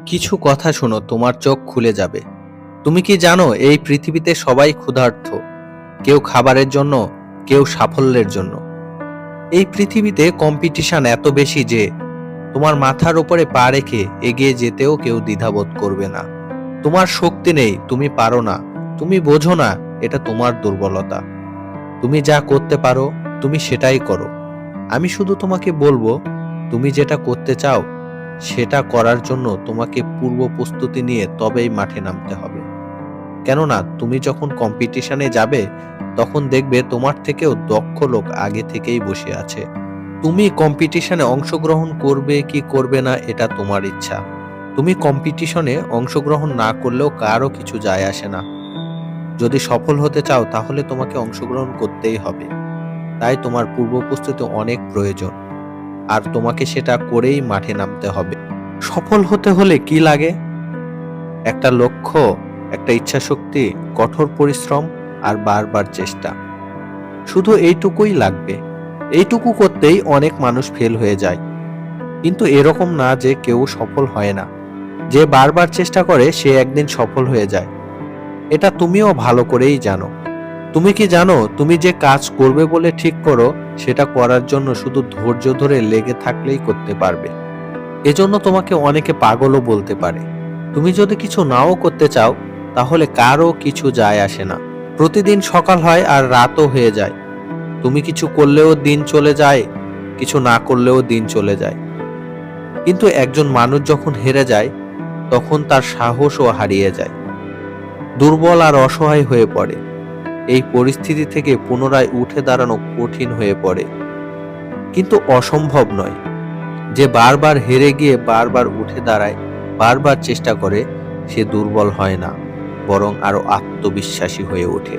কিছু কথা শোনো, তোমার চোখ খুলে যাবে। তুমি কি জানো এই পৃথিবীতে সবাই ক্ষুধার্ত? কেউ খাবারের জন্য, কেউ সাফল্যের জন্য। এই পৃথিবীতে কম্পিটিশন এত বেশি যে তোমার মাথার উপরে পা রেখে এগিয়ে যেতেও কেউ দ্বিধাবোধ করবে না। তোমার শক্তি নেই, তুমি পারো না, তুমি বোঝো না, এটা তোমার দুর্বলতা। তুমি যা করতে পারো তুমি সেটাই করো। আমি শুধু তোমাকে বলবো, তুমি যেটা করতে চাও সেটা করার জন্য তোমাকে পূর্ব প্রস্তুতি নিয়ে তবেই মাঠে নামতে হবে। কেননা তুমি যখন কম্পিটিশনে যাবে তখন দেখবে তোমার থেকেও দক্ষ লোক আগে থেকেই বসে আছে। তুমি কম্পিটিশনে অংশগ্রহণ করবে কি করবে না এটা তোমার ইচ্ছা। তুমি কম্পিটিশনে অংশগ্রহণ না করলেও কারো কিছু যায় আসে না। যদি সফল হতে চাও তাহলে তোমাকে অংশগ্রহণ করতেই হবে। তাই তোমার পূর্ব প্রস্তুতি অনেক প্রয়োজন, আর তোমাকে সেটা করেই মাঠে নামতে হবে। সফল হতে হলে কি লাগে? একটা লক্ষ্য, একটা ইচ্ছাশক্তি, কঠোর পরিশ্রম আর বারবার চেষ্টা। শুধু এইটুকুই লাগবে। এইটুকু করতেই অনেক মানুষ ফেল হয়ে যায়। কিন্তু এরকম না যে কেউ সফল হয় না। যে বারবার চেষ্টা করে সে একদিন সফল হয়ে যায়। এটা তুমিও ভালো করেই জানো। তুমি কি জানো, তুমি যে কাজ করবে বলে ঠিক করো সেটা করার জন্য শুধু ধৈর্য ধরে লেগে থাকলেই করতে পারবে। এজন্য তোমাকে অনেকে পাগলও বলতে পারে। তুমি যদি কিছু নাও করতে চাও তাহলে কারও কিছু যায় আসে না। প্রতিদিন সকাল হয় আর রাতও হয়ে যায়। তুমি কিছু করলেও দিন চলে যায়, কিছু না করলেও দিন চলে যায়। কিন্তু একজন মানুষ যখন হেরে যায় তখন তার সাহসও হারিয়ে যায়, দুর্বল আর অসহায় হয়ে পড়ে। এই পরিস্থিতি থেকে পুনরায় উঠে দাঁড়ানো কঠিন হয়ে পড়ে। কিন্তু অসম্ভব নয়। যে বারবার হেরে গিয়ে বারবার উঠে দাঁড়ায়, বারবার চেষ্টা করে, সে দুর্বল হয় না, বরং আরো আত্মবিশ্বাসী হয়ে ওঠে।